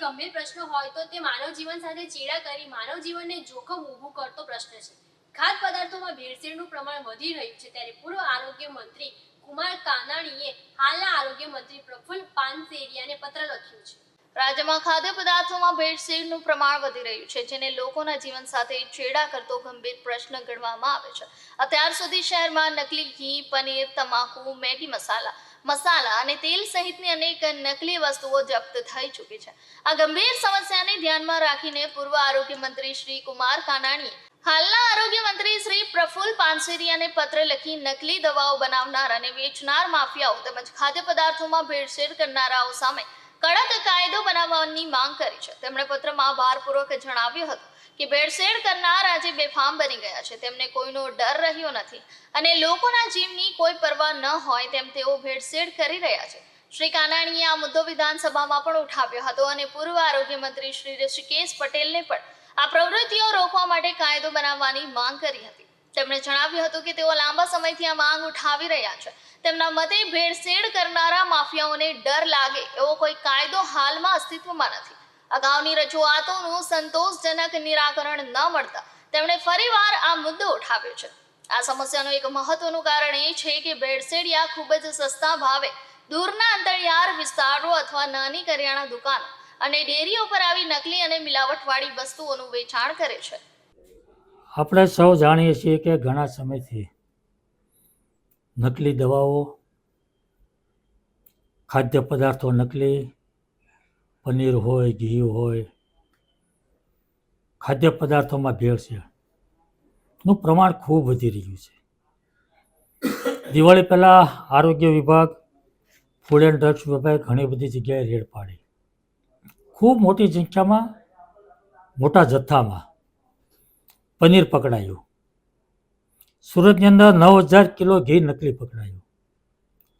ગંભીર પ્રશ્ન હોય તો તે માનવ જીવન સાથે ચેડા કરી માનવ જીવનને જોખમ ઊભું કરતો પ્રશ્ન છે. ખાદ્ય પદાર્થોમાં ભેળસેળનું પ્રમાણ વધી રહ્યું છે ત્યારે પૂર્વ આરોગ્ય મંત્રી કુમાર કાનાણીએ હાલના આરોગ્ય મંત્રી પ્રફુલ્લ પાનસેરિયાને પત્ર લખ્યું છે. રાજ્યમાં ખાદ્ય પદાર્થોમાં ભેળસેળનું પ્રમાણ વધી રહ્યું છે, જેને લોકોના જીવન સાથે ચેડા કરતો ગંભીર પ્રશ્ન ગણવામાં આવે છે. અત્યાર સુધી શહેરમાં નકલી ઘી, પનીર, તમાકુ, મેગી મસાલા અને તેલ સહિતની અનેક નકલી વસ્તુઓ જપ્ત થઈ ચૂકી છે. આ ગંભીર સમસ્યાને ધ્યાનમાં રાખીને પૂર્વ આરોગ્ય મંત્રી શ્રી કુમાર કાનાણીએ હાલના આરોગ્ય મંત્રી શ્રી પ્રફુલ્લ પાનસેરિયાને પત્ર લખી નકલી દવાઓ બનાવનાર અને વેચનાર માફિયાઓ તેમજ ખાદ્ય પદાર્થોમાં ભેળસેળ કરનારાઓ સામે કડક કાયદો બનાવવાની માંગ કરી છે. તેમણે પત્રમાં ભારપૂર્વક જણાવ્યું હતું કે ભેળસેળ કરનાર આજે બેફામ બની ગયા છે. તેમને કોઈનો ડર રહ્યો નથી અને લોકોના જીવની કોઈ પરવા ન હોય તેમ તેઓ ભેળસેળ કરી રહ્યા છે. શ્રી કાનાણીએ આ મુદ્દો વિધાનસભામાં પણ ઉઠાવ્યો હતો અને પૂર્વ આરોગ્ય મંત્રી શ્રી ઋષિકેશ પટેલને પણ આ પ્રવૃત્તિઓ રોકવા માટે કાયદો બનાવવાની માંગ કરી હતી. તેમણે જણાવ્યું હતું કે તેઓ લાંબા સમયથી આ માંગ ઉઠાવી રહ્યા છે. તેમના મતે ભેળસેળ કરનારા માફિયાઓને ડર લાગે એવો કોઈ કાયદો હાલમાં અસ્તિત્વમાં નથી. અગાઉની રજૂઆતોનું સંતોષજનક નિરાકરણ ન મળતા તેમણે ફરીવાર આ મુદ્દો ઉઠાવ્યો છે. આ સમસ્યાનું એક મહત્વનું કારણ એ છે કે ભેળસેળિયા ખૂબ જ સસ્તા ભાવે દૂરના અંતરિયાળ વિસ્તારો અથવા નાની કરિયાણા દુકાનો અને ડેરીઓ પર આવી નકલી અને મિલાવટવાળી વસ્તુઓનું વેચાણ કરે છે. આપણે સૌ જાણીએ છીએ કે ઘણા સમયથી નકલી દવાઓ, ખાદ્ય પદાર્થો નકલી, પનીર હોય, ઘી હોય, ખાદ્ય પદાર્થોમાં ભેળસેળનું પ્રમાણ ખૂબ વધી રહ્યું છે. દિવાળી પહેલાં આરોગ્ય વિભાગ, ફૂડ એન્ડ ડ્રગ્સ વિભાગે ઘણી બધી જગ્યાએ રેડ પાડી. ખૂબ મોટી સંખ્યામાં, મોટા જથ્થામાં પનીર પકડાયું. સુરતની અંદર 9,000 કિલો ઘી નકલી પકડાયું.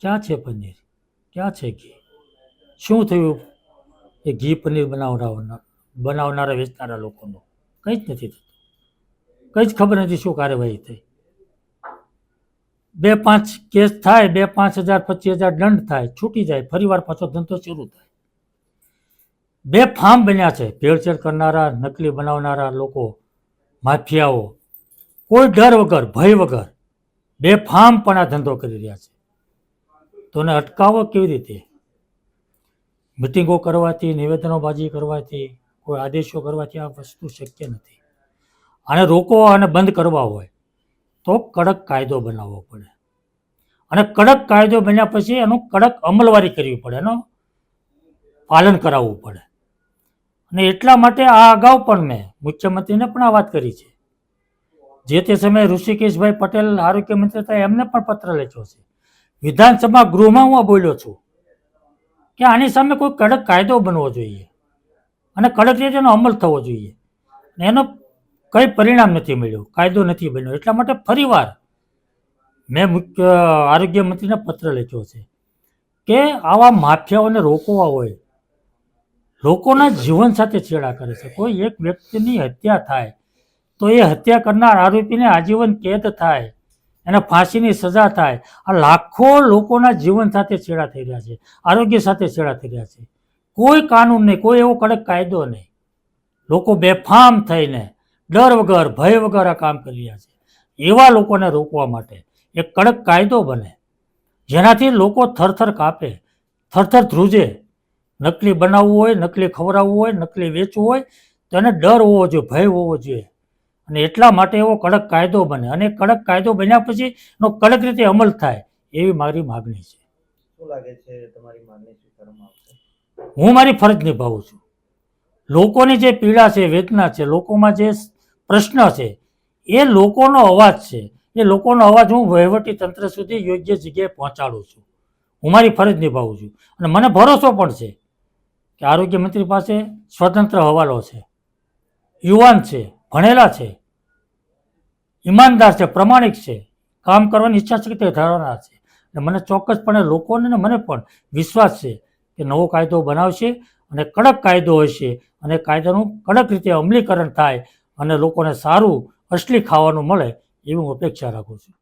ક્યાં છે પનીર? ક્યાં છે ઘી? શું થયું એ ઘી પનીર બનાવનારા વેચનારા લોકોનું? કંઈ જ નથી થતું. કંઈ જ ખબર નથી શું કાર્યવાહી થઈ. 2-5 કેસ થાય, 2-5 હજાર 25,000 દંડ થાય, છૂટી જાય, ફરીવાર પાછો ધંધો શરૂ થાય. બેફામ બન્યા છે ભેળસેળ કરનારા, નકલી બનાવનારા લોકો, માફિયાઓ. કોઈ ડર વગર, ભય વગર બેફામ પણ આ ધંધો કરી રહ્યા છે. તો એને અટકાવો કેવી રીતે? મિટિંગો કરવાથી, નિવેદનોબાજી કરવાથી, કોઈ આદેશો કરવાથી આ વસ્તુ શક્ય નથી. આને રોકો અને બંધ કરવા હોય તો કડક કાયદો બનાવવો પડે અને કડક કાયદો બન્યા પછી એનું કડક અમલવારી કરવી પડે, એનું પાલન કરાવવું પડે. અને એટલા માટે આ અગાઉ પણ મેં મુખ્યમંત્રીને પણ આ વાત કરી છે. જે તે સમયે ઋષિકેશભાઈ પટેલ આરોગ્ય મંત્રી હતા, એમને પણ પત્ર લખ્યો છે. વિધાનસભા ગૃહમાં હું બોલ્યો છું કે આની સામે કોઈ કડક કાયદો બનવો જોઈએ અને કડક રીતે એનો અમલ થવો જોઈએ. એનો કંઈ પરિણામ નથી મળ્યું, કાયદો નથી બન્યો. એટલા માટે ફરીવાર મેં મુખ્ય આરોગ્ય મંત્રીને પત્ર લખ્યો છે કે આવા માફિયાઓને રોકવા હોય. લોકોના જીવન સાથે છેડા કરે છે. કોઈ એક વ્યક્તિની હત્યા થાય તો એ હત્યા કરનાર આરોપીને આજીવન કેદ થાય, એને ફાંસીની સજા થાય. આ લાખો લોકોના જીવન સાથે છેડા થઈ રહ્યા છે, આરોગ્ય સાથે છેડા થઈ રહ્યા છે. કોઈ કાનૂન નહીં, કોઈ એવો કડક કાયદો નહીં. લોકો બેફામ થઈને ડર વગર, ભય વગર આ કામ કરી રહ્યા છે. એવા લોકોને રોકવા માટે એક કડક કાયદો બને જેનાથી લોકો થરથર કાપે, થરથર ધ્રુજે. નકલી બનાવવું હોય, નકલી ખવડાવવું હોય, નકલી વેચવું હોય તો એને ડર હોવો જોઈએ, ભય હોવો જોઈએ. અને એટલા માટે એવો કડક કાયદો બને અને કડક કાયદો બન્યા પછી એનો કડક રીતે અમલ થાય એવી મારી માગણી છે. શું લાગે છે તમારી માગણી સ્વીકારવામાં આવશે? હું મારી ફરજ નિભાવું છું. લોકોની જે પીડા છે, વેદના છે, લોકોમાં જે પ્રશ્ન છે એ લોકોનો અવાજ છે. એ લોકોનો અવાજ હું વહીવટી તંત્ર સુધી યોગ્ય જગ્યાએ પહોંચાડું છું. હું મારી ફરજ નિભાવું છું અને મને ભરોસો પણ છે કે આરોગ્ય મંત્રી પાસે સ્વતંત્ર હવાલો છે, યુવાન છે, ભણેલા છે, ઈમાનદાર છે, પ્રમાણિક છે, કામ કરવાની ઈચ્છા શક્તિ ધરાવનાર છે. અને મને ચોક્કસપણે લોકોને મને પણ વિશ્વાસ છે કે નવો કાયદો બનાવશે અને કડક કાયદો હશે અને કાયદાનું કડક રીતે અમલીકરણ થાય અને લોકોને સારું, અસલી ખાવાનું મળે એવી હું અપેક્ષા રાખું છું.